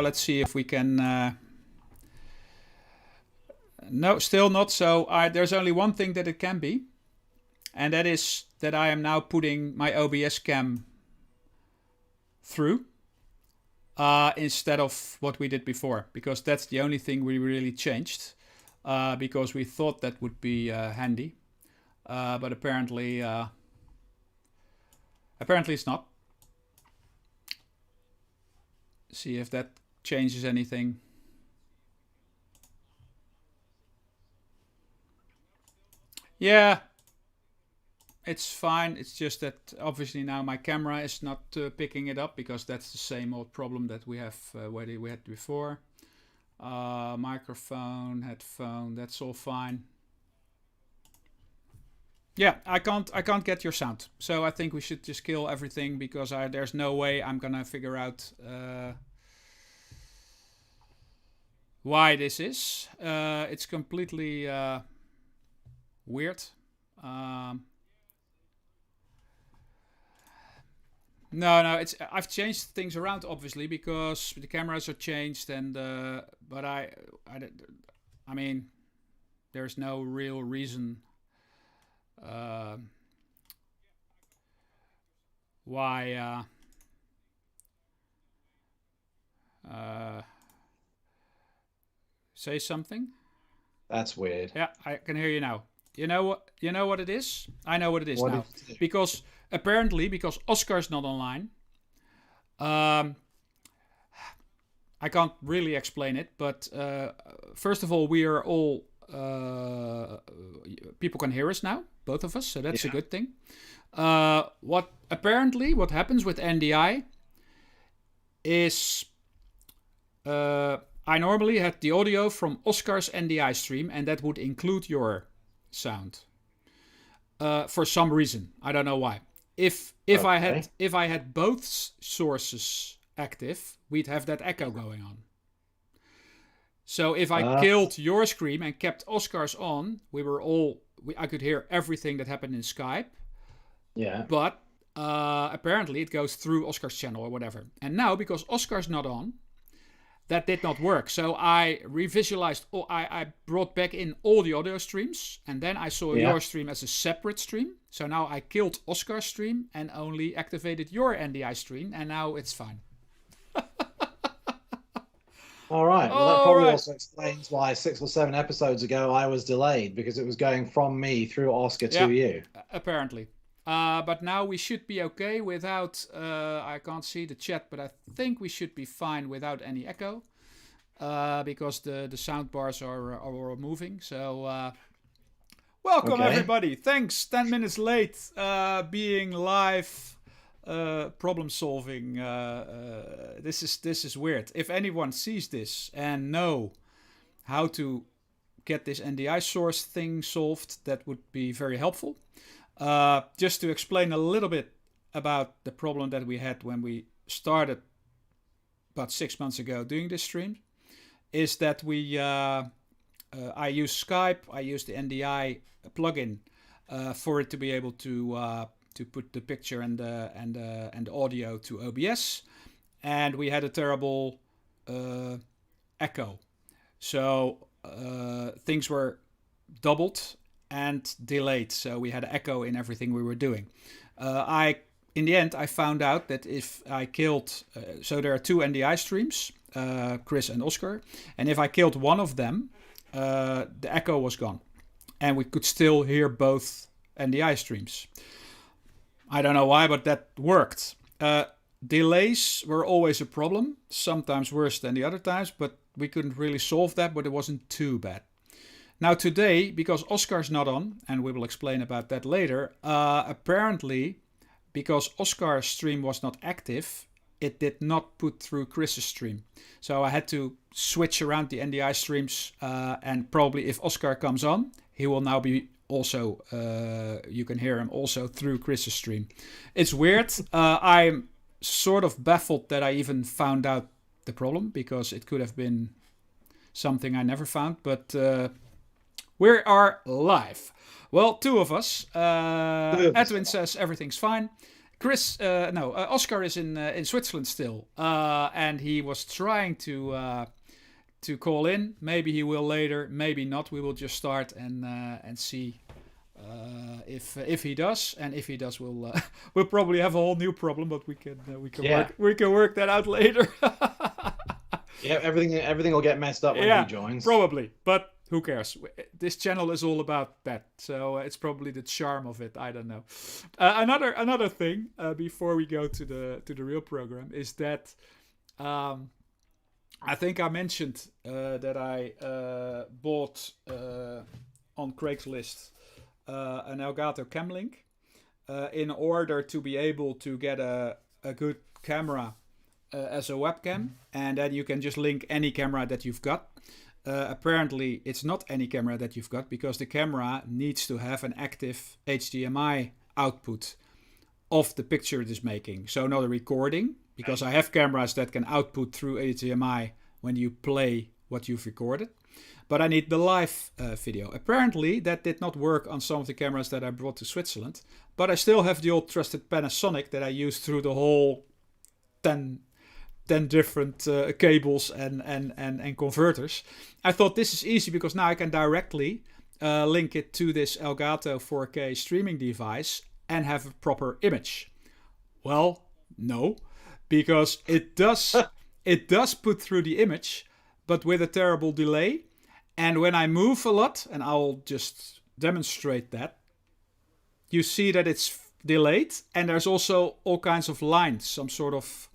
let's see if we can... No, still not. So there's only one thing that it can be. And that is that I am now putting my OBS cam through instead of what we did before. Because that's the only thing we really changed. Because we thought that would be handy. But apparently it's not. See if that changes anything. Yeah, it's fine. It's just that obviously now my camera is not picking it up because that's the same old problem that we have we had before. Microphone, headphone, that's all fine. Yeah, I can't get your sound. So I think we should just kill everything because there's no way I'm gonna figure out why this is. It's completely weird. No, I've changed things around obviously because the cameras are changed and but I mean there's no real reason why say something. That's weird. Yeah, I can hear you now. You know what it is? I know what it is now. Because apparently, because Oscar's not online, I can't really explain it. But first of all, we are all people can hear us now, both of us, so that's a good thing. What happens with NDI is I normally had the audio from Oscar's NDI stream, and that would include your sound for some reason. I don't know why. If I had both sources active, we'd have that echo going on. So if I killed your stream and kept Oscar's on, I could hear everything that happened in Skype. Yeah. But apparently it goes through Oscar's channel or whatever. And now because Oscar's not on, that did not work. So I revisualized, I brought back in all the audio streams, and then I saw your stream as a separate stream. So now I killed Oscar's stream and only activated your NDI stream, and now it's fine. All right. Well, that probably also explains why 6 or 7 episodes ago I was delayed, because it was going from me through Oscar to you. Apparently. But now we should be okay without, I can't see the chat, but I think we should be fine without any echo. Because the sound bars are moving. So, welcome everybody. Thanks. 10 minutes late, being live, problem solving. This is weird. If anyone sees this and know how to get this NDI source thing solved, that would be very helpful. Just to explain a little bit about the problem that we had when we started about 6 months ago doing this stream, is that I use Skype, I use the NDI plugin for it to be able to put the picture and the audio to OBS, and we had a terrible echo, so things were doubled and delayed, so we had echo in everything we were doing. In the end, I found out that if I killed... so there are 2 NDI streams, Chris and Oscar, and if I killed one of them, the echo was gone. And we could still hear both NDI streams. I don't know why, but that worked. Delays were always a problem, sometimes worse than the other times, but we couldn't really solve that, but it wasn't too bad. Now today, because Oscar's not on, and we will explain about that later, apparently, because Oscar's stream was not active, it did not put through Chris's stream. So I had to switch around the NDI streams, and probably if Oscar comes on, he will now be also, you can hear him also through Chris's stream. It's weird. I'm sort of baffled that I even found out the problem, because it could have been something I never found, but... we are live. Well, 2 of us. Edwin says everything's fine. Oscar is in Switzerland still, and he was trying to call in. Maybe he will later, maybe not. We will just start and see if he does, and if he does, we'll probably have a whole new problem, but we can work that out later. Yeah, everything will get messed up when he joins. Probably, but who cares? This channel is all about that, so it's probably the charm of it. I don't know. Another thing before we go to the real program is that I think I mentioned that I bought on Craigslist an Elgato Camlink in order to be able to get a good camera as a webcam, and then you can just link any camera that you've got. Apparently, it's not any camera that you've got, because the camera needs to have an active HDMI output of the picture it is making. So not a recording, because I have cameras that can output through HDMI when you play what you've recorded. But I need the live video. Apparently, that did not work on some of the cameras that I brought to Switzerland. But I still have the old trusted Panasonic that I used through the whole 10 different cables and converters. I thought this is easy, because now I can directly link it to this Elgato 4K streaming device and have a proper image. Well, no, because it does put through the image, but with a terrible delay. And when I move a lot, and I'll just demonstrate that, you see that it's delayed, and there's also all kinds of lines, some sort of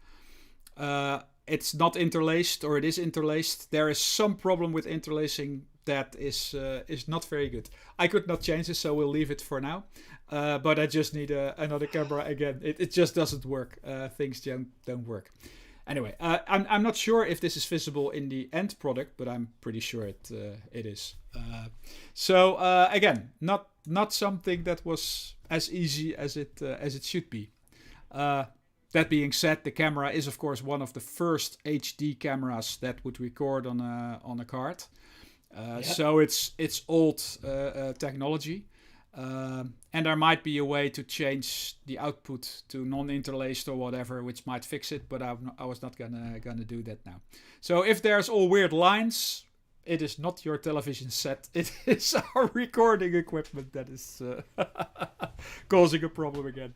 it's not interlaced, or it is interlaced. There is some problem with interlacing that is not very good. I could not change this, so we'll leave it for now. But I just need another camera again. It just doesn't work. Things don't work. Anyway, I'm not sure if this is visible in the end product, but I'm pretty sure it is. So again, not something that was as easy as it should be. That being said, the camera is of course one of the first HD cameras that would record on a card. So it's old technology, and there might be a way to change the output to non-interlaced or whatever, which might fix it. But I was not gonna do that now. So if there's all weird lines, it is not your television set. It is our recording equipment that is causing a problem again.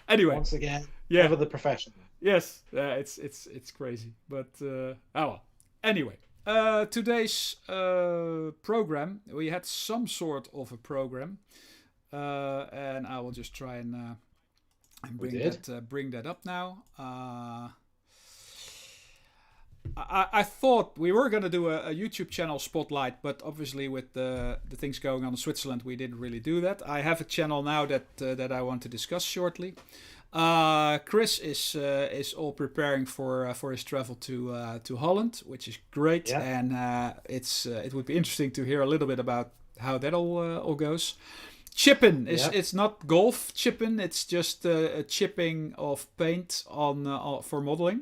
Anyway, once again, ever the professional. Yes, it's crazy, but oh well. Anyway, today's program, we had some sort of a program, and I will just try and bring that up now. I thought we were going to do a YouTube channel spotlight, but obviously with the things going on in Switzerland, we didn't really do that. I have a channel now that I want to discuss shortly. Chris is all preparing for his travel to Holland, which is great, and it would be interesting to hear a little bit about how that all goes. Chipping it's not golf chipping; it's just a chipping of paint on for modeling.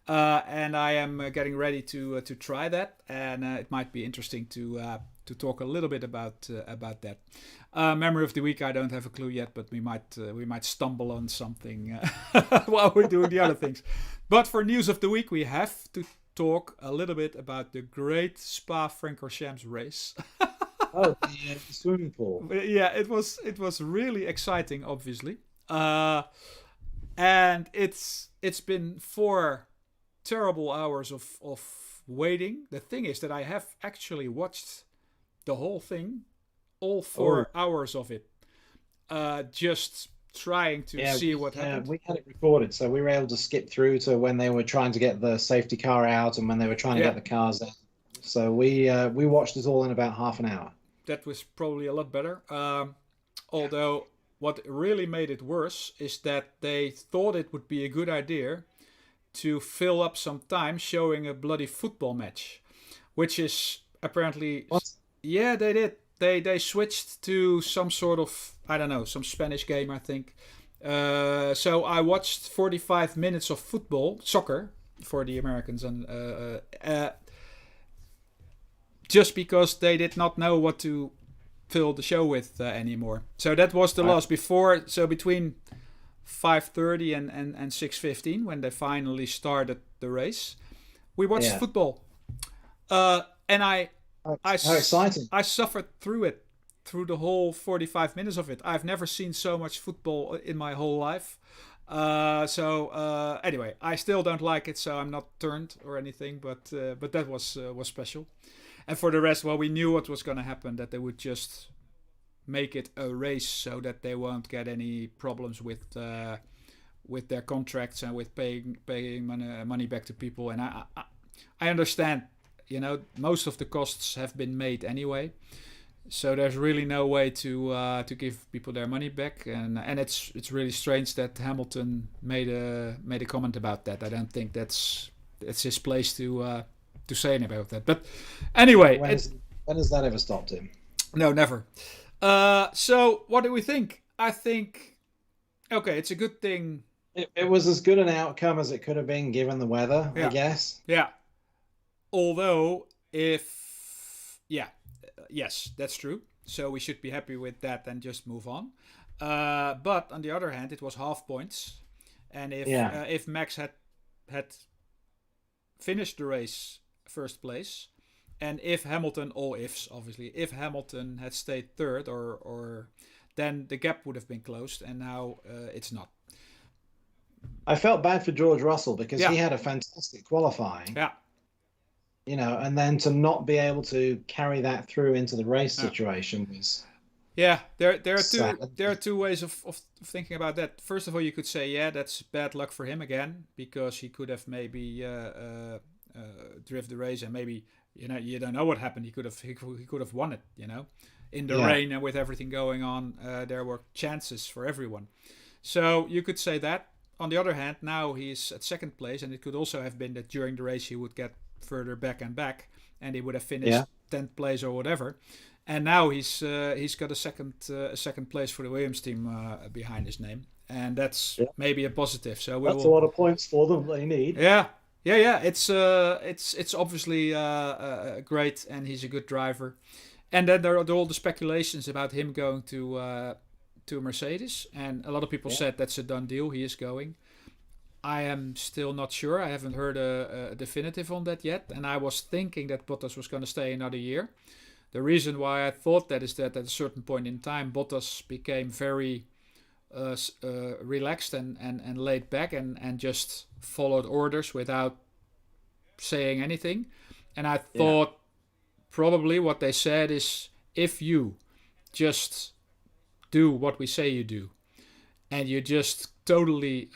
And I am getting ready to try that, and it might be interesting to talk a little bit about that. Memory of the week, I don't have a clue yet, but we might stumble on something while we're doing the other things. But for news of the week, we have to talk a little bit about the great Spa-Franchorchamps race. Oh, the swimming pool. Yeah, it was really exciting, obviously, and it's been 4 terrible hours of waiting. The thing is that I have actually watched the whole thing, all 4 hours of it, just trying to see what happened. We had it recorded, so we were able to skip through to when they were trying to get the safety car out and when they were trying to get the cars out. So we watched it all in about half an hour. That was probably a lot better. Although what really made it worse is that they thought it would be a good idea to fill up some time showing a bloody football match, which is apparently... What? Yeah, they did. They switched to some sort of, I don't know, some Spanish game, I think. So I watched 45 minutes of soccer for the Americans, and just because they did not know what to fill the show with anymore. So that was the loss before. So between 5:30 and 6:15 when they finally started the race. We watched football, and how exciting! I suffered through it, through the whole 45 minutes of it. I've never seen so much football in my whole life. Anyway, I still don't like it, so I'm not turned or anything. But that was special. And for the rest, well, we knew what was going to happen, that they would just make it a race so that they won't get any problems with their contracts and with paying money back to people. And I understand, most of the costs have been made anyway, so there's really no way to give people their money back. And it's really strange that Hamilton made a comment about that. I don't think it's his place to say anything about that. But anyway, when has that ever stopped him? No, never. So what do we think? I think, okay, it's a good thing. It was as good an outcome as it could have been given the weather, I guess. Yeah. Although, yes, that's true. So we should be happy with that and just move on. But on the other hand, it was half points. And if Max had finished the race first place, and if Hamilton, all ifs obviously, if Hamilton had stayed third, or then the gap would have been closed, and now it's not. I felt bad for George Russell because he had a fantastic qualifying. Yeah. And then to not be able to carry that through into the race situation was. Yeah, there are two ways of thinking about that. First of all, you could say, that's bad luck for him again, because he could have maybe driven the race, and maybe you don't know what happened. He could have won it. In the rain and with everything going on, there were chances for everyone. So you could say that. On the other hand, now he's at second place, and it could also have been that during the race he would get further back, and he would have finished 10th place or whatever. And now he's got a second place for the Williams team behind his name, and that's maybe a positive. So that's a lot of points for them. They need. Yeah. It's obviously great, and he's a good driver. And then there are all the speculations about him going to Mercedes, and a lot of people said that's a done deal. He is going. I am still not sure. I haven't heard a definitive on that yet, and I was thinking that Bottas was going to stay another year. The reason why I thought that is that at a certain point in time, Bottas became very relaxed and laid back and just followed orders without saying anything. And I thought probably what they said is, if you just do what we say you do, and you just totally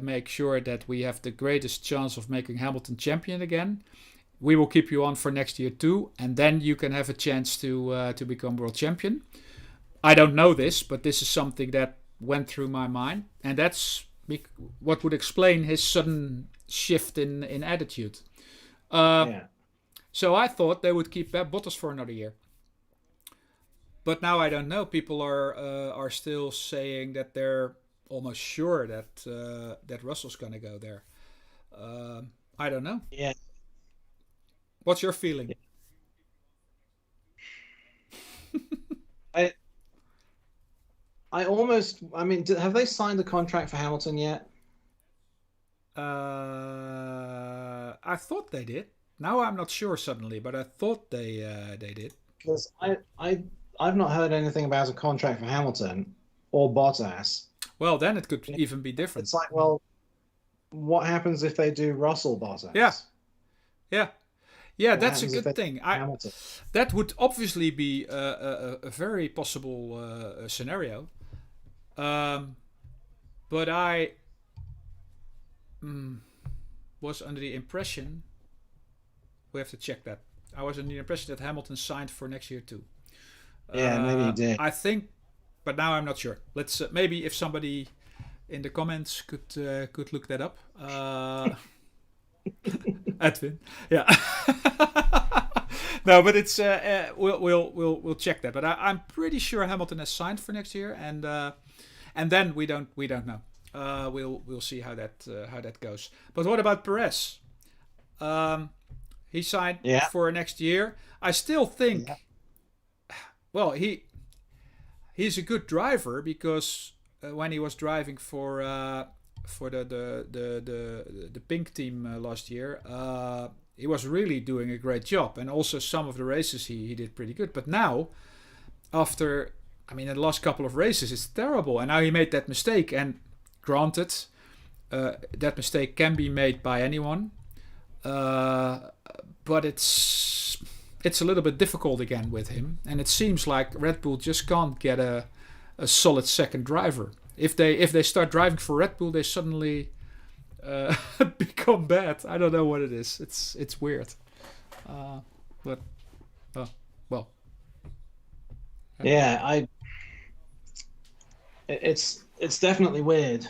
make sure that we have the greatest chance of making Hamilton champion again, we will keep you on for next year too, and then you can have a chance to become world champion. I don't know this, but this is something that went through my mind, and that's what would explain his sudden shift in attitude. So I thought they would keep Bottas for another year. But now I don't know. People are still saying that they're almost sure that Russell's going to go there. I don't know. Yeah. What's your feeling? Have they signed the contract for Hamilton yet? I thought they did. Now I'm not sure suddenly, but I thought they did. Because I've not heard anything about a contract for Hamilton or Bottas. Well, then it could even be different. It's like, well, what happens if they do Russell Bottas? Yeah, that's a good thing. That would obviously be a very possible scenario. But I was under the impression, we have to check that. I was under the impression that Hamilton signed for next year too. Yeah, maybe he did. I think, but now I'm not sure. Let's maybe if somebody in the comments could look that up. Edwin, yeah. No, but it's we'll check that. But I'm pretty sure Hamilton has signed for next year, and then we don't know. We'll see how that goes. But what about Perez? He signed for next year. I still think, well, he's a good driver because when he was driving for the pink team last year, he was really doing a great job, and also some of the races he did pretty good. But now, after in the last couple of races, it's terrible, and now he made that mistake. And granted, that mistake can be made by anyone, but it's a little bit difficult again with him, and it seems like Red Bull just can't get a solid second driver. If they start driving for Red Bull, they suddenly become bad. I don't know what it is. It's weird. But well. Yeah, it's definitely weird.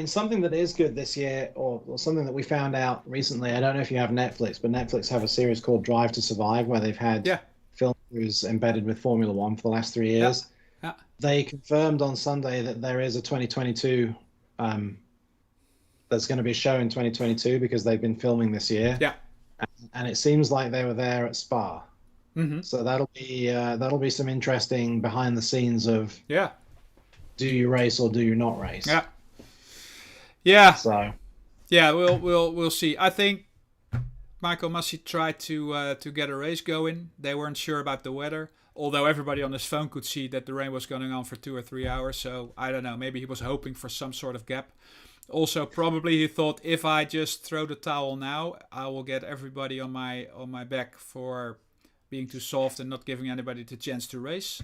Something that is good this year, or something that we found out recently, I don't know if you have Netflix, but Netflix have a series called Drive to Survive, where they've had film crews embedded with Formula One for the last 3 years. Yeah. They confirmed on Sunday that there is a 2022, there's going to be a show in 2022 because they've been filming this year. Yeah. And it seems like they were there at Spa. Mm-hmm. So that'll be some interesting behind the scenes of do you race or do you not race? Yeah. So we'll see. I think Michael Massey tried to get a race going. They weren't sure about the weather, although everybody on his phone could see that the rain was going on for 2 or 3 hours. So I don't know. Maybe he was hoping for some sort of gap. Also, probably he thought, if I just throw the towel now, I will get everybody on my back for being too soft and not giving anybody the chance to race.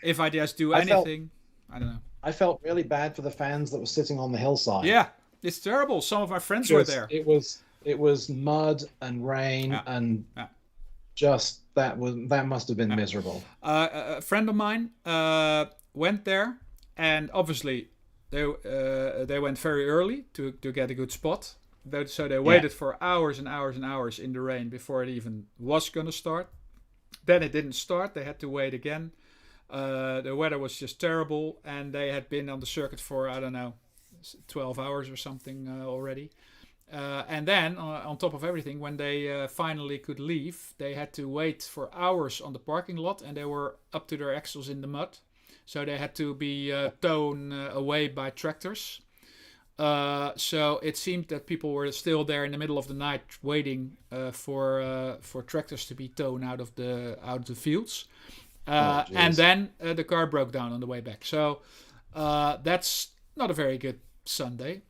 If I just do anything, I don't know. I felt really bad for the fans that were sitting on the hillside. Yeah, it's terrible. Some of my friends were there. It was mud and rain and just that must have been miserable. A friend of mine went there, and obviously they went very early to get a good spot. So they waited for hours and hours and hours in the rain before it even was going to start. Then it didn't start. They had to wait again. The weather was just terrible, and they had been on the circuit for, I don't know, 12 hours or something already. And then, on top of everything, when they finally could leave, they had to wait for hours on the parking lot, and they were up to their axles in the mud. So they had to be towed away by tractors. So it seemed that people were still there in the middle of the night waiting for tractors to be towed out of the fields. And then the car broke down on the way back. So that's not a very good Sunday.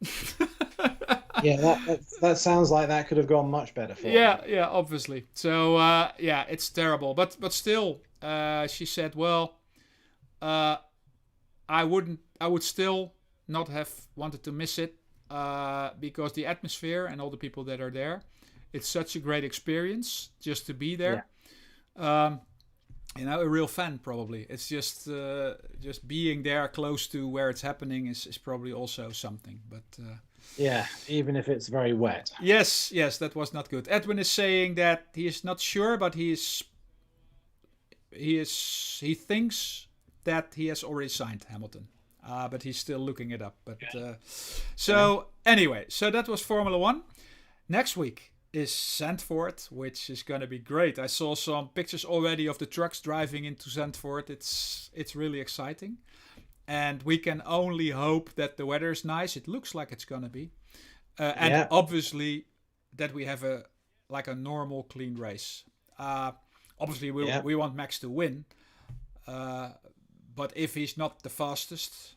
that sounds like that could have gone much better for them. Yeah, obviously. So it's terrible. But still, she said, well, I would still not have wanted to miss it because the atmosphere and all the people that are there, it's such a great experience just to be there. A real fan probably. It's just being there close to where it's happening is probably also something. But even if it's very wet. Yes, that was not good. Edwin is saying that he is not sure, but he thinks that he has already signed Hamilton. But he's still looking it up. But anyway, so that was Formula One. Next week is Zandvoort, which is going to be great. I saw some pictures already of the trucks driving into Zandvoort. It's really exciting, and we can only hope that the weather is nice. It looks like it's going to be, and obviously that we have a normal clean race. Obviously we want Max to win, but if he's not the fastest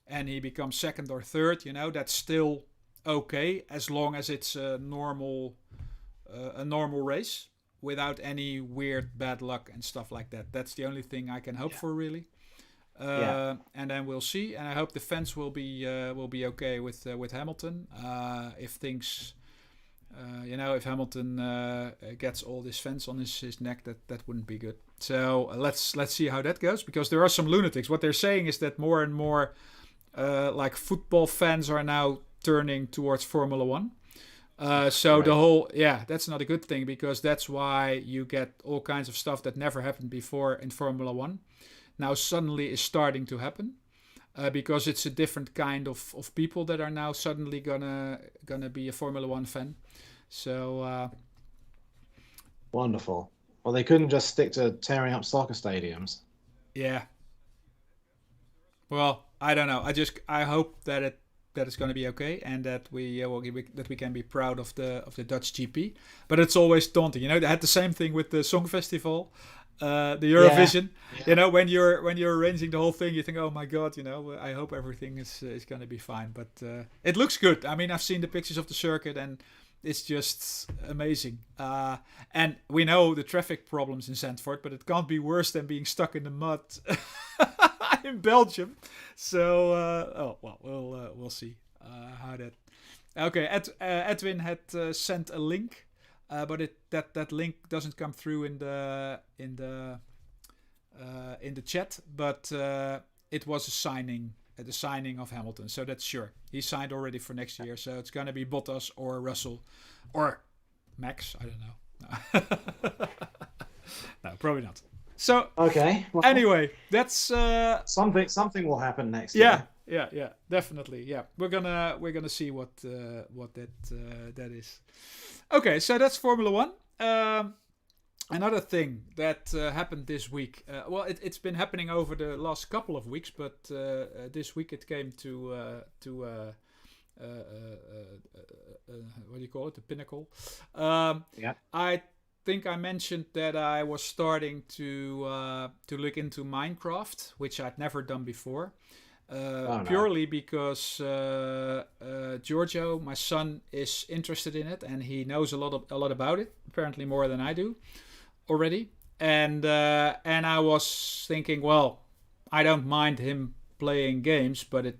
and he becomes second or third, that's still okay, as long as it's a normal race without any weird bad luck and stuff like that. That's the only thing I can hope for, really. And then we'll see. And I hope the fans will be okay with Hamilton. If things, if Hamilton gets all this fence on his neck, that wouldn't be good. So let's see how that goes, because there are some lunatics. What they're saying is that more and more football fans are now turning towards Formula One. So the whole, that's not a good thing, because that's why you get all kinds of stuff that never happened before in Formula One. Now suddenly is starting to happen, because it's a different kind of people that are now suddenly gonna be a Formula One fan. So wonderful. Well, they couldn't just stick to tearing up soccer stadiums. Yeah. Well, I don't know. I hope that it's going to be okay, and that we can be proud of the Dutch GP. But it's always daunting, They had the same thing with the Song Festival, the Eurovision. Yeah. When you're arranging the whole thing, you think, oh my god, I hope everything is going to be fine. But it looks good. I mean, I've seen the pictures of the circuit, and it's just amazing. And we know the traffic problems in Zandvoort, but it can't be worse than being stuck in the mud in Belgium. So, we'll see how that. Okay, Edwin had sent a link, but that link doesn't come through in the chat. But it was a signing. The signing of Hamilton, so that's sure. He signed already for next year, so it's gonna be Bottas or Russell or Max. I don't know. No, probably not. So okay. Well, anyway, that's something will happen next year. Yeah, definitely. Yeah, we're gonna see what that is. Okay, so that's Formula One. Another thing that happened this week, it's been happening over the last couple of weeks, but this week it came to what do you call it? The Pinnacle. Yeah. I think I mentioned that I was starting to look into Minecraft, which I'd never done before. Purely because Giorgio, my son, is interested in it, and he knows a lot about it. Apparently more than I do already. And I was thinking, well, I don't mind him playing games, but it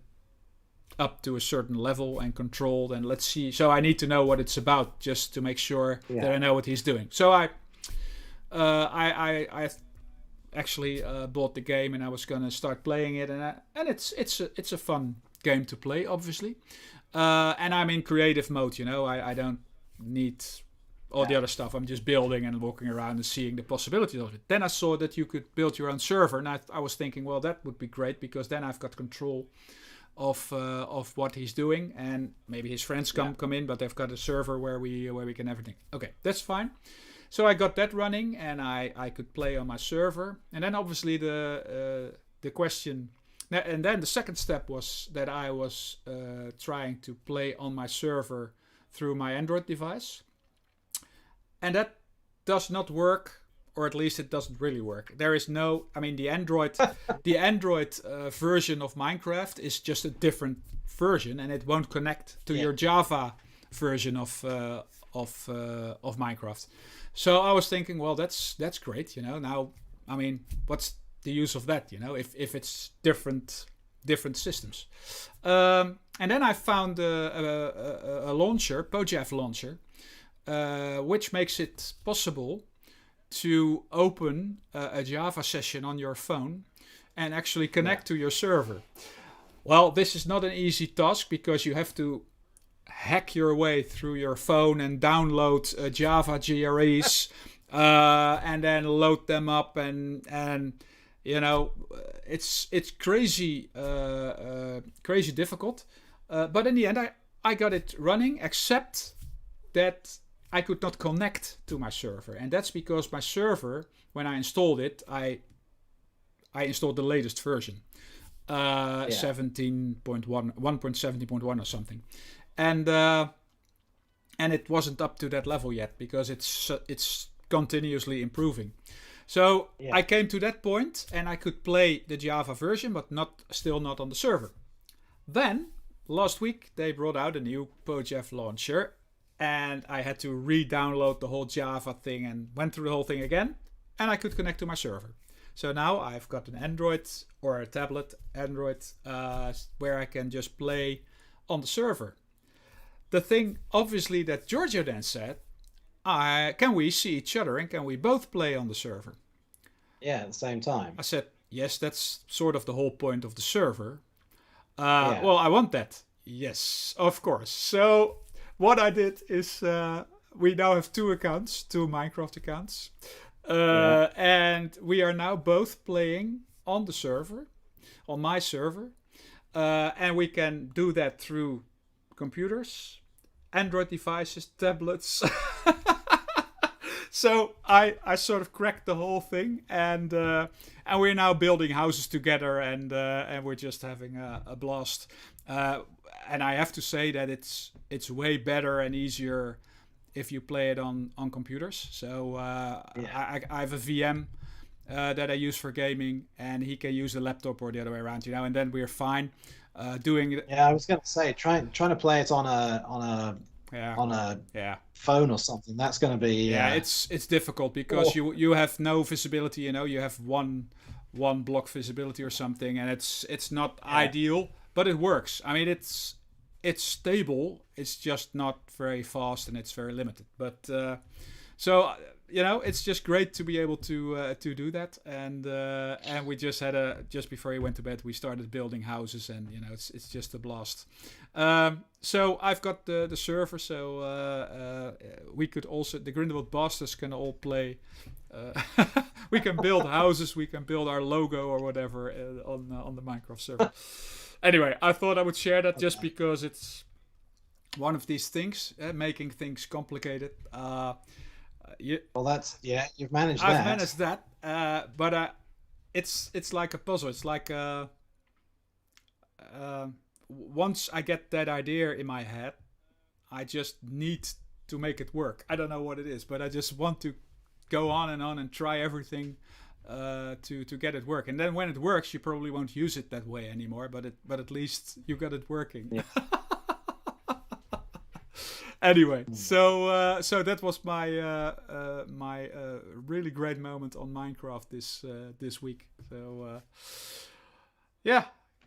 up to a certain level and controlled, and let's see. So I need to know what it's about just to make sure that I know what he's doing. So I actually bought the game, and I was gonna start playing it, and it's a fun game to play, obviously. And I'm in creative mode, I don't need all the other stuff. I'm just building and walking around and seeing the possibilities of it. Then I saw that you could build your own server, and I was thinking, well, that would be great, because then I've got control of what he's doing, and maybe his friends come in, but they've got a server where we can everything. Okay, that's fine. So I got that running, and I could play on my server. And then obviously the question, and then the second step was that I was trying to play on my server through my Android device. And that does not work, or at least it doesn't really work. There is no, the Android version of Minecraft is just a different version, and it won't connect to your Java version of Minecraft. So I was thinking, well, that's great, Now, what's the use of that, if it's different systems? And then I found a launcher, Pojaf launcher, which makes it possible to open a Java session on your phone and actually connect to your server. Well, this is not an easy task, because you have to hack your way through your phone and download Java GREs and then load them up, and it's crazy difficult. But in the end, I got it running, except that I could not connect to my server, and that's because my server, when I installed it, I installed the latest version, 1.17.1 or something, and it wasn't up to that level yet, because it's continuously improving. So I came to that point, and I could play the Java version, but still not on the server. Then last week they brought out a new Pojaf launcher, and I had to re-download the whole Java thing and went through the whole thing again, and I could connect to my server. So now I've got an Android, or a tablet Android, where I can just play on the server. The thing, obviously, that Giorgio then said, can we see each other, and can we both play on the server? Yeah, at the same time. I said, yes, that's sort of the whole point of the server. Well, I want that. Yes, of course. So what I did is we now have two Minecraft accounts. And we are now both playing on the server, on my server. And we can do that through computers, Android devices, tablets. So I sort of cracked the whole thing, and we're now building houses together, and we're just having a blast. And I have to say that it's way better and easier if you play it on computers. So I have a VM that I use for gaming, and he can use the laptop or the other way around, and then we're fine. Doing it. Yeah, I was gonna say trying to play it on a phone or something. That's gonna be it's difficult because you have no visibility. You have one block visibility or something, and it's not ideal, but it works. I mean, it's stable. It's just not very fast, and it's very limited. But so it's just great to be able to do that. And we just just before he went to bed, we started building houses, and it's just a blast. So I've got the server, so we could also, the Grindelwald Bastards can all play. We can build houses, we can build our logo or whatever on the Minecraft server. Anyway, I thought I would share that just because it's one of these things, making things complicated. You've managed that. I've managed that, but it's like a puzzle. It's like once I get that idea in my head, I just need to make it work. I don't know what it is, but I just want to go on and try everything to get it work. And then when it works, you probably won't use it that way anymore. But at least you got it working. Yeah. Anyway, so that was my my really great moment on Minecraft this week. So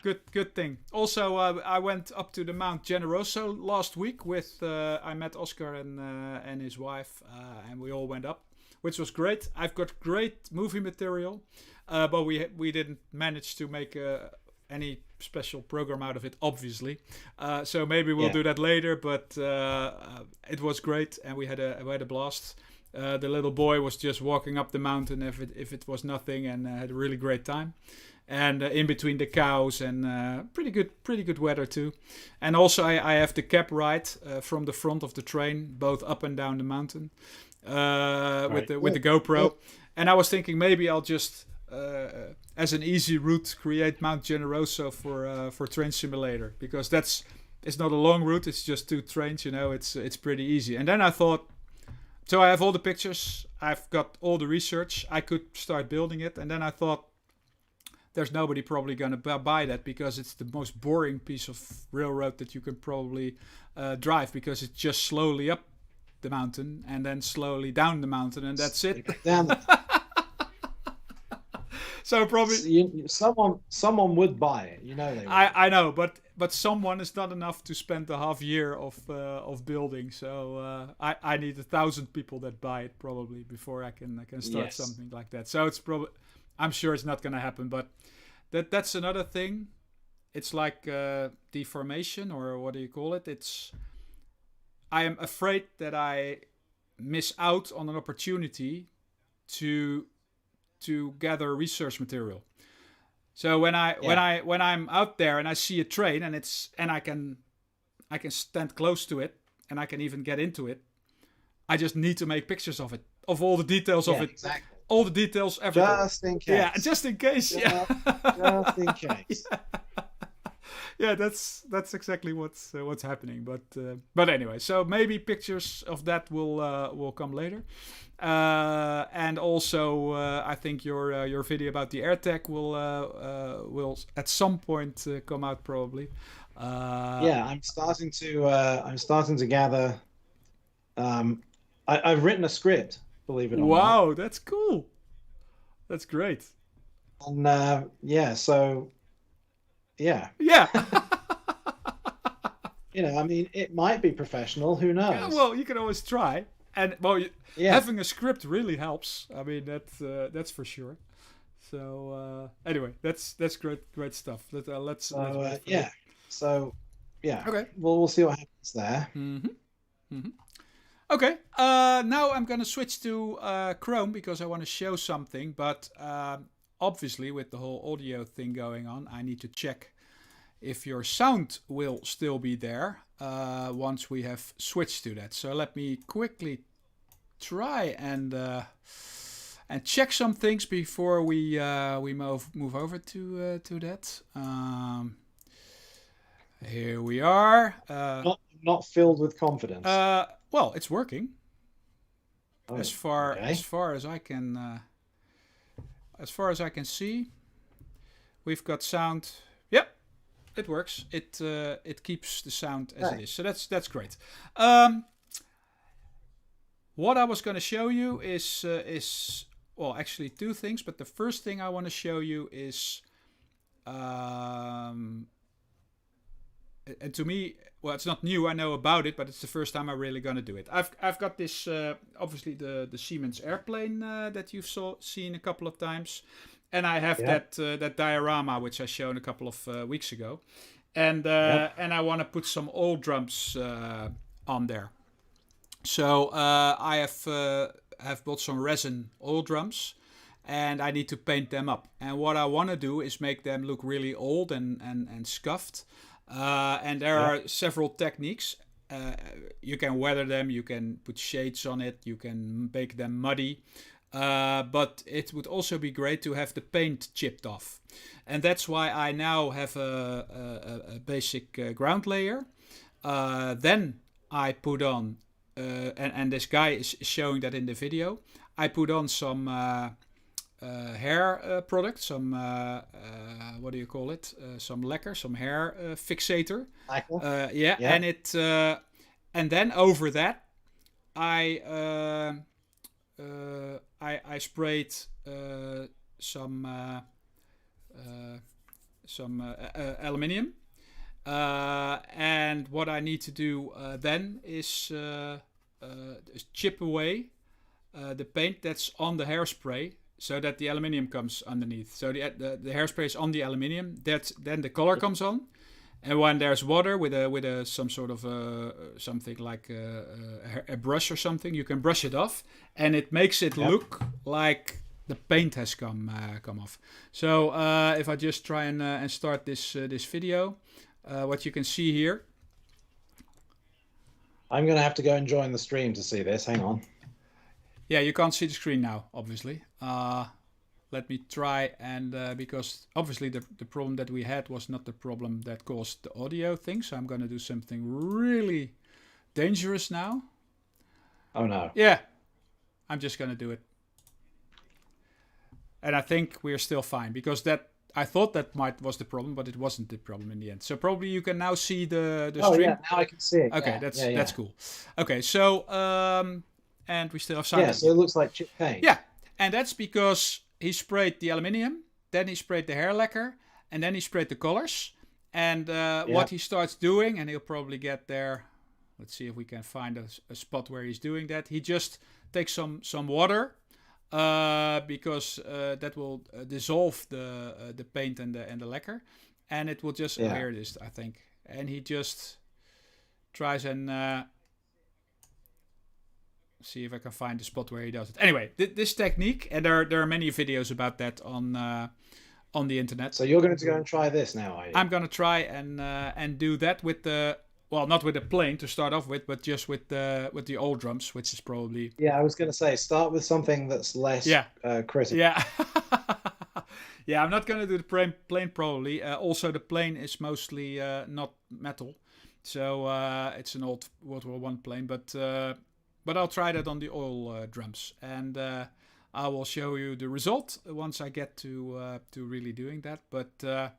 good thing. Also, I went up to the Mount Generoso last week with I met Oscar and his wife, and we all went up, which was great. I've got great movie material, but we didn't manage to make any special program out of it, obviously. So maybe we'll do that later. But it was great, and we had a blast. The little boy was just walking up the mountain if it was nothing, and had a really great time. And in between the cows, and pretty good weather too. And also I have the cab ride from the front of the train, both up and down the mountain, with the GoPro. And I was thinking maybe I'll just as an easy route create Mount Generoso for Train Simulator, because it's not a long route, it's just 2 trains, it's pretty easy. And then I thought, so I have all the pictures, I've got all the research, I could start building it. And then I thought, there's nobody probably going to buy that, because it's the most boring piece of railroad that you can probably drive, because it's just slowly up the mountain and then slowly down the mountain, and that's it. So probably someone would buy it, they would. I know, but someone is not enough to spend a half year of building. So I need 1,000 people that buy it probably before I can start something like that. So it's probably, I'm sure it's not going to happen, but that's another thing. It's like deformation, or what do you call it? I am afraid that I miss out on an opportunity to gather research material. So when I'm out there and I see a train and I can stand close to it, and I can even get into it, I just need to make pictures of it, of all the details of it. Exactly. All the details, everything. Just in case. Yeah, just in case. Just in case. Yeah, that's exactly what's happening. But anyway, so maybe pictures of that will come later. And also, I think your video about the AirTag will at some point come out probably. I'm starting to gather. I've written a script. Believe it or not. Wow, that's cool. That's great. And so yeah. I mean, it might be professional. Who knows? Yeah, well, you can always try. And having a script really helps. I mean, that's for sure. So anyway, that's great stuff. Let's okay. Well, we'll see what happens there. Okay, now I'm going to switch to Chrome, because I want to show something, but obviously with the whole audio thing going on, I need to check if your sound will still be there once we have switched to that. So let me quickly try and check some things before we move over to that. Here we are. Not filled with confidence. Well, it's working. Oh, as far okay. as far as I can see, we've got sound. Yep, it works. It keeps the sound as it is. So that's great. What I was going to show you is well, actually two things. But the first thing I want to show you is, and to me, well, it's not new. I know about it, but it's the first time I'm really going to do it. I've got this, obviously the Siemens airplane that you've seen a couple of times, and I have that diorama which I shown a couple of weeks ago, and I want to put some oil drums on there. So I have bought some resin oil drums, and I need to paint them up. And what I want to do is make them look really old and scuffed. And there are several techniques. You can weather them, you can put shades on it, you can make them muddy. But it would also be great to have the paint chipped off. And that's why I now have a basic ground layer. Then I put on, and this guy is showing that in the video, I put on some hair product, some what do you call it? Some lacquer, some hair fixator. And it and then over that I sprayed some aluminium. And what I need to do then is chip away the paint that's on the hairspray, so that the aluminium comes underneath. So the hairspray is on the aluminium. Then the color comes on, and when there's water with some sort of something like a brush or something, you can brush it off, and it makes it look like the paint has come off. So if I just try and start this video, what you can see here. I'm gonna have to go and join the stream to see this. Hang on. Yeah, you can't see the screen now, obviously. Let me try, and because obviously the problem that we had was not the problem that caused the audio thing, so I'm going to do something really dangerous now. Oh no. Yeah, I'm just going to do it. And I think we're still fine, because I thought that was the problem, but it wasn't the problem in the end. So probably you can now see the stream. Oh yeah, now I can see it. Okay, that's cool. Okay, so and we still have sound. Yeah, so it looks like chip paint. Yeah, and that's because he sprayed the aluminium, then he sprayed the hair lacquer, and then he sprayed the colors. And what he starts doing, and he'll probably get there. Let's see if we can find a spot where he's doing that. He just takes some water, because that will dissolve the paint and the lacquer, and it will just here it is, I think. And he just tries and see if I can find the spot where he does it. Anyway, this technique, and there are many videos about that on the internet. So you're going to go and try this now, are you? I'm going to try and do that with the, well, not with the plane to start off with, but just with the old drums, which is probably... Yeah, I was going to say, start with something that's less critical. Yeah. Yeah, I'm not going to do the plane probably. Also, the plane is mostly not metal. So it's an old World War I plane, but I'll try that on the oil drums, and I will show you the result once I get to really doing that. But I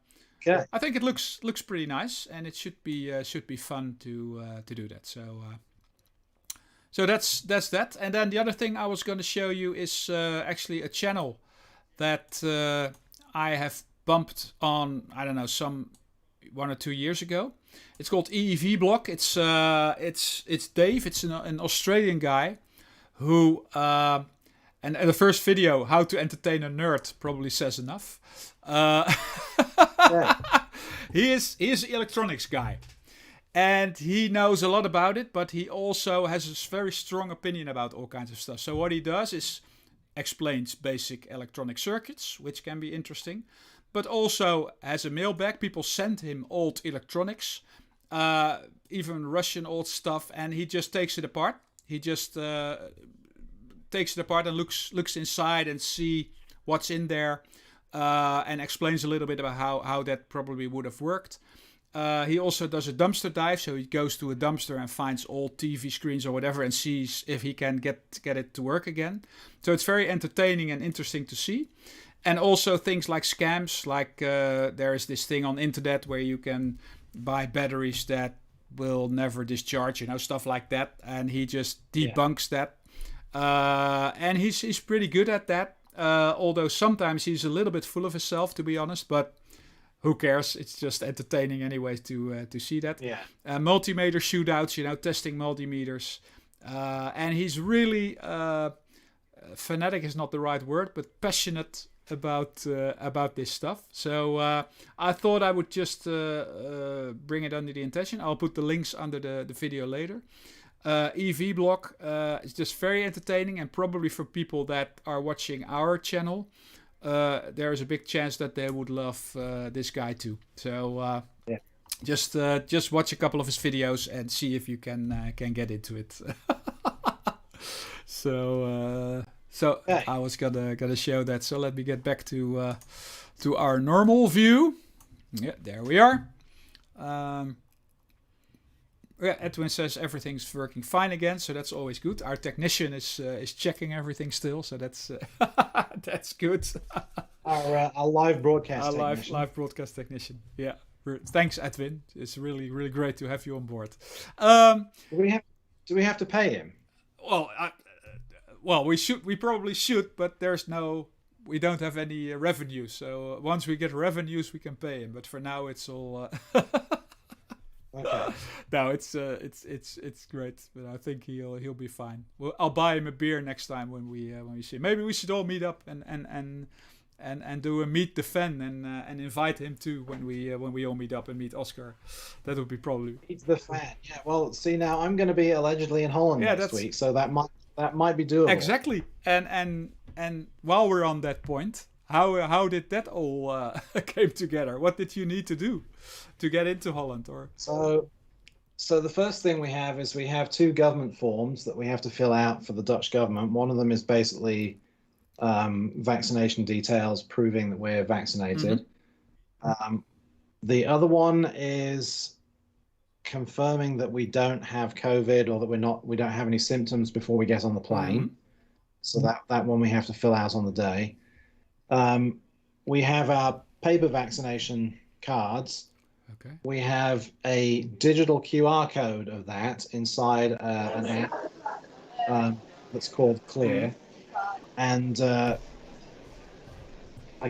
think it looks pretty nice, and it should be fun to do that. So that's that. And then the other thing I was going to show you is actually a channel that I have bumped on. I don't know, some 1 or 2 years ago. It's called EEV Blog. It's Dave. It's an Australian guy who and the first video, How to Entertain a Nerd, probably says enough. He is an electronics guy, and he knows a lot about it, but he also has a very strong opinion about all kinds of stuff. So what he does is explains basic electronic circuits, which can be interesting, but also has a mailbag. People send him old electronics, even Russian old stuff, and he just takes it apart. He just takes it apart and looks inside and see what's in there, and explains a little bit about how that probably would have worked. He also does a dumpster dive, so he goes to a dumpster and finds old TV screens or whatever and sees if he can get it to work again. So it's very entertaining and interesting to see. And also things like scams, like there is this thing on internet where you can buy batteries that will never discharge, stuff like that. And he just debunks that. And he's pretty good at that. Although sometimes he's a little bit full of himself, to be honest, but who cares? It's just entertaining anyway to see that. Yeah. Multimeter shootouts, testing multimeters. And he's really, fanatic is not the right word, but passionate about this stuff. So I thought I would just bring it under the attention. I'll put the links under the video later. EV Block is just very entertaining, and probably for people that are watching our channel, there is a big chance that they would love this guy too. So just watch a couple of his videos and see if you can get into it. So I was gonna show that. So let me get back to our normal view. Yeah, there we are. Edwin says everything's working fine again, so that's always good. Our technician is checking everything still, so that's that's good. Our live broadcast technician. Live broadcast technician. Yeah, thanks, Edwin. It's really great to have you on board. Do we have to pay him? Well, we probably should, but we don't have any revenue. So once we get revenues, we can pay him. But for now, it's all. Okay. No, it's great, but I think he'll be fine. Well, I'll buy him a beer next time when we see him. Maybe we should all meet up and do a meet the fan and invite him too when we all meet up and meet Oscar. That would be probably Meet the fan. Yeah. Well, see, now I'm going to be allegedly in Holland next week, so that might be doable. Exactly. And while we're on that point, how did that all came together? What did you need to do to get into Holland? Or so the first thing we have two government forms that we have to fill out for the Dutch government. One of them is basically vaccination details proving that we're vaccinated. Mm-hmm. The other one is confirming that we don't have COVID or that we don't have any symptoms before we get on the plane. Mm-hmm. So that one we have to fill out on the day. We have our paper vaccination cards. Okay. We have a digital QR code of that inside an app that's called Clear. And I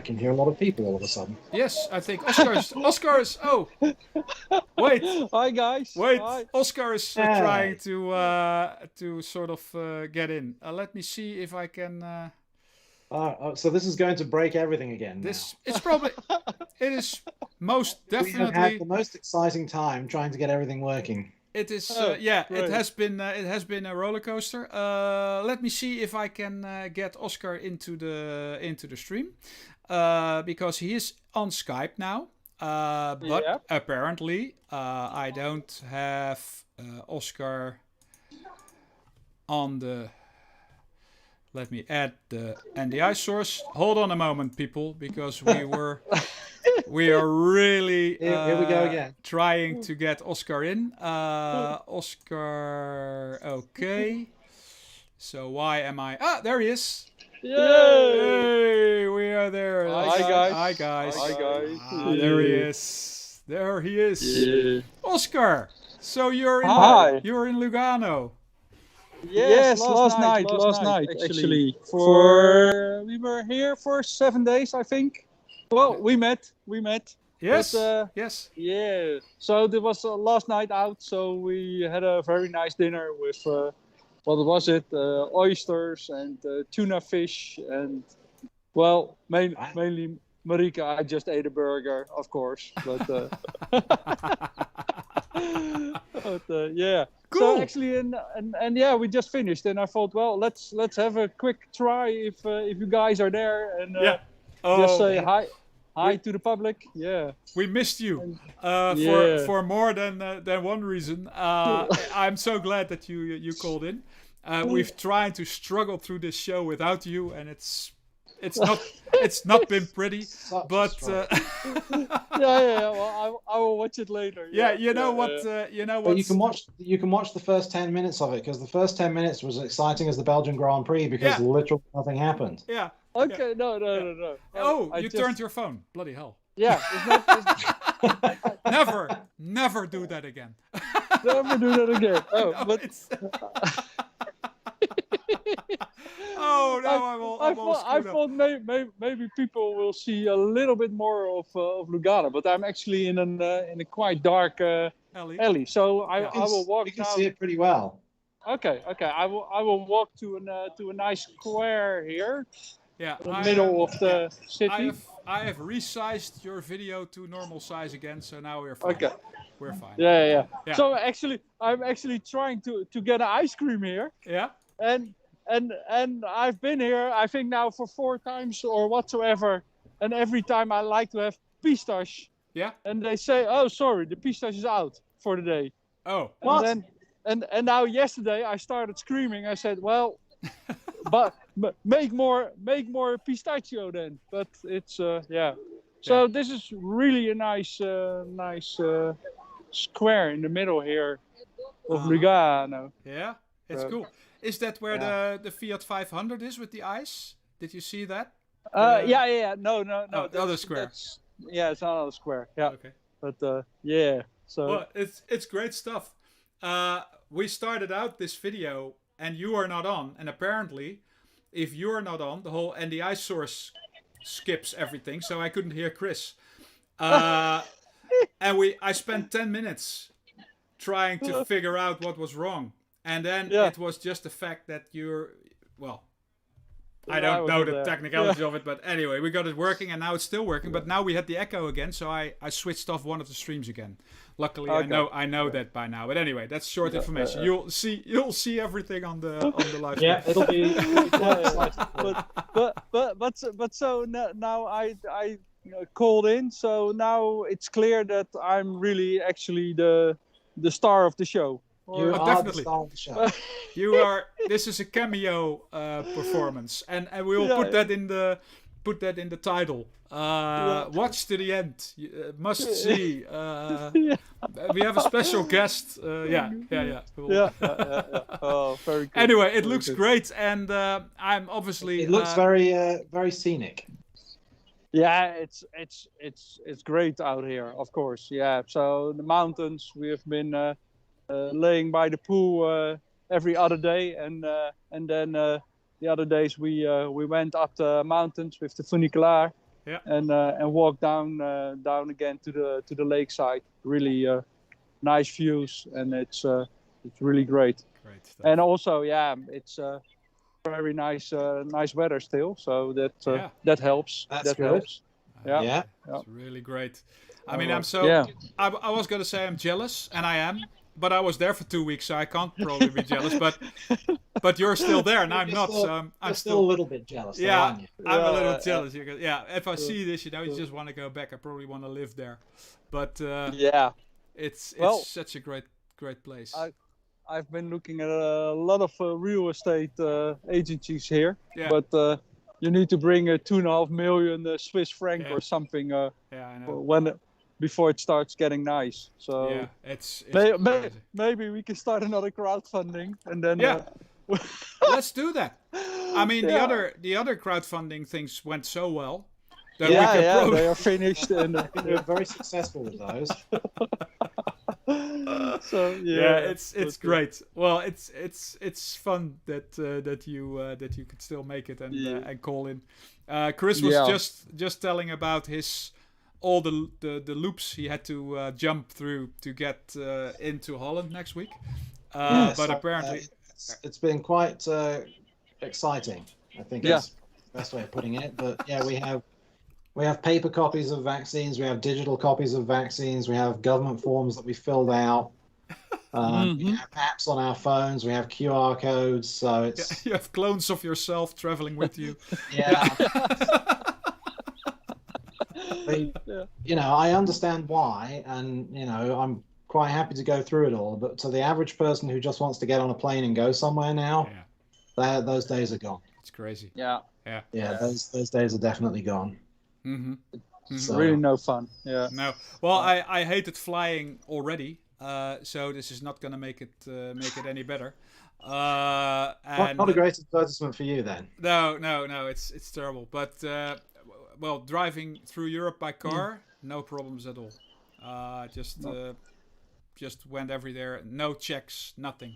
can hear a lot of people all of a sudden. Yes, I think Oscar's. Oh, wait. Hi guys. Wait, Hi. Oscar is trying to sort of get in. Let me see if I can. So this is going to break everything again. It is most definitely. We have had the most exciting time trying to get everything working. It is, it has been a roller coaster. Let me see if I can get Oscar into the stream, because he is on Skype now. But apparently, I don't have Oscar on the. Let me add the NDI source. Hold on a moment, people, because we are really here we go again. Trying to get Oscar in. Oscar, okay. So why am I? There he is. Yay! Hey, we are there. Hi guys. Hi guys. Hi guys. There he is. There he is. Yeah. Oscar. So you're in Lugano. Yes, last night actually. We were here for 7 days, I think. Well, we met. Yes. But, yes. Yeah. So there was last night out. So we had a very nice dinner with what was it? Oysters and tuna fish and mainly Marika. I just ate a burger, of course, but. Yeah. Cool. So actually, and yeah, we just finished, and I thought, well, let's have a quick try if you guys are there, and just say hi to the public. Yeah. We missed you for more than one reason. I'm so glad that you called in. We've tried to struggle through this show without you, and it's not been pretty. But Well, I will watch it later. You know what? But you can watch the first 10 minutes of it, because the first 10 minutes was exciting as the Belgian Grand Prix, because literally nothing happened. Yeah. Okay. No. Oh, you turned your phone. Bloody hell. Yeah. Never do that again. Never do that again. Oh, no, but. Oh no! I thought maybe people will see a little bit more of Lugano, but I'm actually in a quite dark alley. So I will walk. You can down. see it pretty well. Okay. I will walk to a nice square here. Yeah, in the middle of the city. I have resized your video to normal size again, so now we're fine. Okay. We're fine. Yeah. So I'm actually trying to get an ice cream here. Yeah. And I've been here, I think now for 4 times or whatsoever, and every time I like to have pistache. Yeah. And they say, "Oh, sorry, the pistache is out for the day." Oh. What? And now yesterday I started screaming. I said, "Well, but make more pistachio then." But it's So this is really a nice square in the middle here of Lugano. Yeah, it's cool. Is that where the Fiat 500 is with the ice? Did you see that? Yeah. No. Oh, the other square. It's another square. Yeah. Okay. But So. Well, it's great stuff. We started out this video and you are not on, and apparently, if you're not on, the ice source skips everything, so I couldn't hear Chris. And I spent 10 minutes trying to figure out what was wrong. And then it was just the fact that I don't know the technicalities of it, but anyway, we got it working, and now it's still working. But now we had the echo again, so I switched off one of the streams again. Luckily, I know that by now. But anyway, that's short information. You'll see everything on the live. Yeah, it'll be. But so now I called in, so now it's clear that I'm really actually the star of the show. You are definitely. The star of the show. You are. This is a cameo performance, and we will put that in the title. Watch to the end. Must see. We have a special guest. Yeah. Oh, very good. Anyway, it looks great, and I'm obviously. It looks very scenic. Yeah, it's great out here, of course. Yeah, so the mountains, we have been laying by the pool every other day, and then the other days we went up the mountains with the funicular, and walked down again to the lakeside. Really nice views, and it's really great. Great stuff. And also, it's very nice weather still, so that helps. That's that good. helps. Yeah. It's really great. I mean, I'm so. I was gonna say I'm jealous, and I am. But I was there for 2 weeks, so I can't probably be jealous. But you're still there, and I'm not. So I'm still a little bit jealous. Yeah, aren't you? I'm a little jealous. If I see this, you just want to go back. I probably want to live there. But it's such a great place. I've been looking at a lot of real estate agencies here, but you need to bring 2.5 million Swiss franc or something. I know. Before it starts getting nice, so it's maybe we can start another crowdfunding, and then let's do that. I mean, the other crowdfunding things went so well that they are finished, and we're very successful with those. So it's great. Well, it's fun that you could still make it and call in. Chris was just telling about all the loops he had to jump through to get into Holland next week. But apparently it's been quite exciting. I think is the best way of putting it. But we have paper copies of vaccines, we have digital copies of vaccines, we have government forms that we filled out. We have apps on our phones, we have QR codes, so it's you have clones of yourself traveling with you. I understand why, and quite happy to go through it all. But to the average person who just wants to get on a plane and go somewhere now, those days are gone. It's crazy. Yeah. Those days are definitely gone. So, really no fun. Yeah. No. Well, I hated flying already, so this is not gonna make it any better. And not a great advertisement for you then. No, it's terrible. But well, driving through Europe by car, no problems at all. Just went everywhere, no checks, nothing.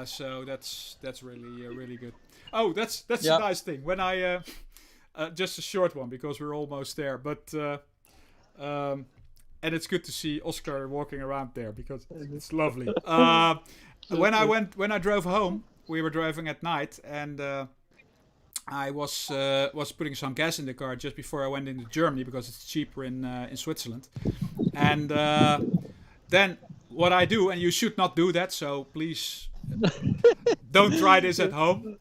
So that's really good. Oh, that's a nice thing. When I just a short one because we're almost there, but and it's good to see Oscar walking around there because it's lovely. When I drove home, we were driving at night, and I was putting some gas in the car just before I went into Germany because it's cheaper in Switzerland. And then what I do, and you should not do that, so please don't try this at home.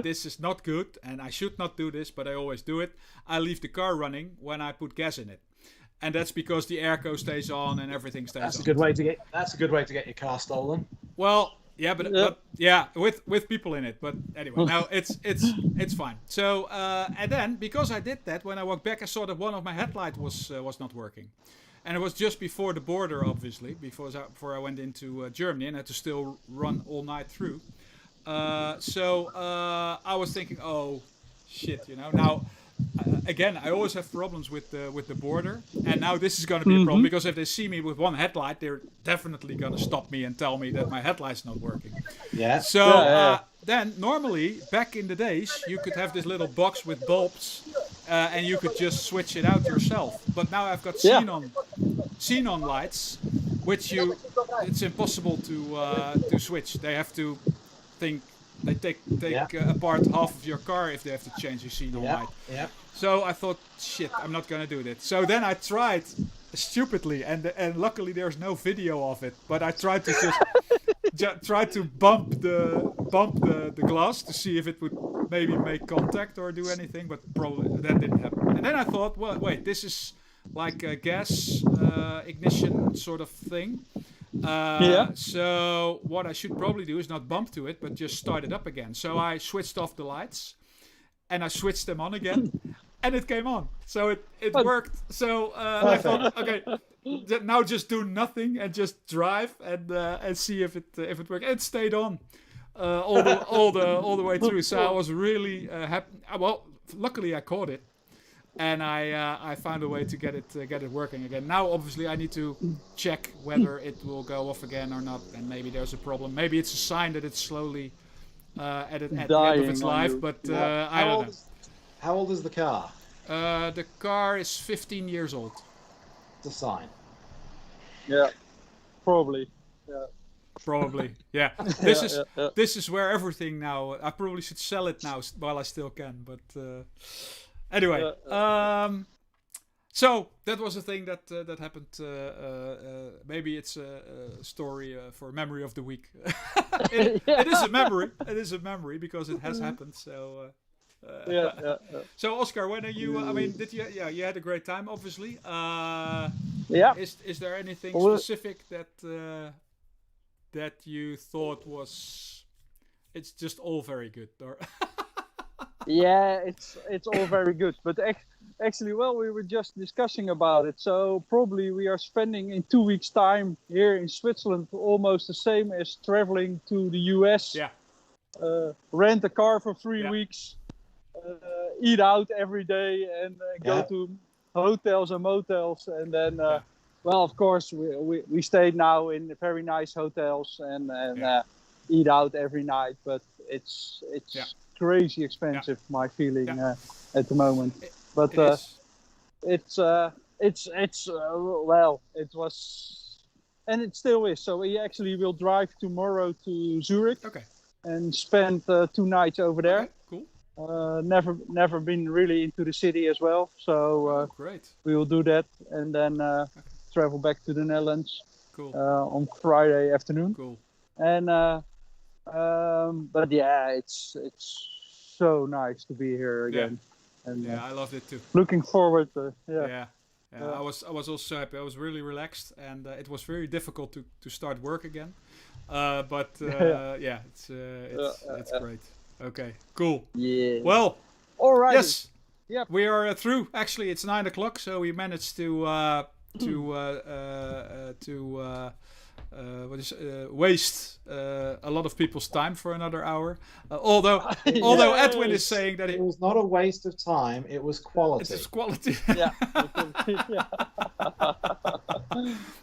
This is not good, and I should not do this, but I always do it. I leave the car running when I put gas in it. And that's because the airco stays on and everything stays on. That's a good way to get your car stolen. Well, yeah, but with people in it. But anyway, now it's fine. So and then because I did that, when I walked back, I saw that one of my headlights was not working, and it was just before the border, obviously, before I went into Germany, and I had to still run all night through. So I was thinking, oh shit, now. Again, I always have problems with the border, and now this is going to be a problem because if they see me with one headlight, they're definitely going to stop me and tell me that my headlight's not working. Yeah. So then normally back in the days you could have this little box with bulbs, and you could just switch it out yourself. But now I've got xenon lights, which it's impossible to switch. They have to think. They take apart half of your car if they have to change your xenon light. Yeah. So I thought, shit, I'm not gonna do that. So then I tried stupidly, and luckily there's no video of it. But I tried to just try to bump the glass to see if it would maybe make contact or do anything. But probably that didn't happen. And then I thought, well, wait, this is like a gas ignition sort of thing. So what I should probably do is not bump to it, but just start it up again. So I switched off the lights, and I switched them on again, and it came on. So it worked. So I thought, okay, now just do nothing and just drive and see if it worked. It stayed on all the way through. So I was really happy. Well, luckily I caught it. And I found a way to get it working again. Now, obviously, I need to check whether it will go off again or not. And maybe there's a problem. Maybe it's a sign that it's slowly at the end of its life. But I don't know. How old is the car? The car is 15 years old. It's a sign. Yeah, probably. Yeah. Probably, yeah. This is where everything now. I probably should sell it now while I still can, but. Anyway, so that was a thing that happened. Maybe it's a story for memory of the week. It is a memory. It is a memory because it has happened. So. So Oscar, when are you? I mean, did you? Yeah, you had a great time, obviously. Is there anything specific that you thought was? It's just all very good, or? Yeah, it's all very good, but actually, well, we were just discussing about it. So probably we are spending in 2 weeks' time here in Switzerland almost the same as traveling to the US. Yeah. Rent a car for 3 weeks, eat out every day, and go to hotels and motels, and then. Well, of course, we stayed now in very nice hotels and eat out every night, but it's crazy expensive. My feeling at the moment, but well, it was, and it still is. So we actually will drive tomorrow to Zurich, and spend 2 nights over there. Okay, cool. Never been really into the city as well, so great. We will do that, and then travel back to the Netherlands. Cool. On Friday afternoon. Cool. And but yeah, it's so nice to be here again. And I loved it too. looking forward to I was also happy. I was really relaxed, and it was very difficult to start work again. But it's great. Okay, cool. Yeah. Well, All right. yes. Yep. We are through. Actually, it's 9 o'clock, so we managed to waste a lot of people's time for another hour. Although Edwin is saying that it was not a waste of time; it was quality. It's quality. Yeah.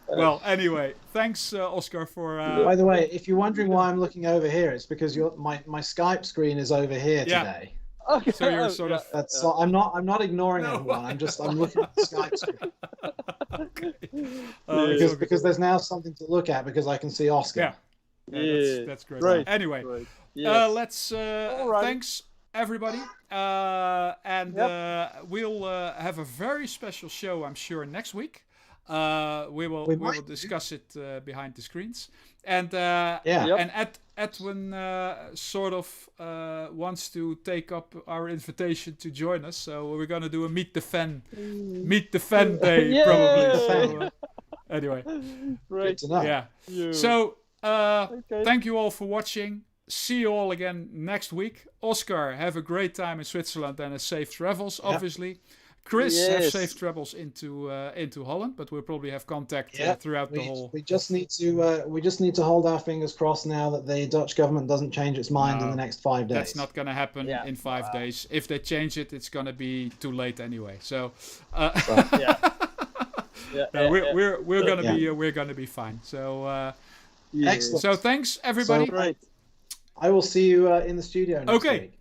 Well, anyway, thanks, Oscar, for. By the way, if you're wondering why I'm looking over here, it's because my Skype screen is over here today. Okay. So you're sort of. That's I'm not ignoring everyone. I'm looking at the Skype screen. Okay. Because there's now something to look at because I can see Oscar. Yeah, that's great. Great. Anyway, Great. Yes. let's. Alright. Thanks everybody, we'll have a very special show, I'm sure, next week. We will discuss it behind the screens, and Edwin sort of wants to take up our invitation to join us. So we're gonna do a meet the fan day probably. So, anyway, Great. Yeah. So thank you all for watching. See you all again next week. Oscar, have a great time in Switzerland and a safe travels, obviously. Chris, have safe travels into Holland, but we'll probably have contact throughout the whole. We just need to hold our fingers crossed now that the Dutch government doesn't change its mind in the next 5 days. That's not going to happen in 5 days. If they change it, it's going to be too late anyway. So we're gonna be fine. So excellent. So thanks everybody. Great. I will see you in the studio next week.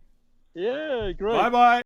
Yeah, great. Bye bye.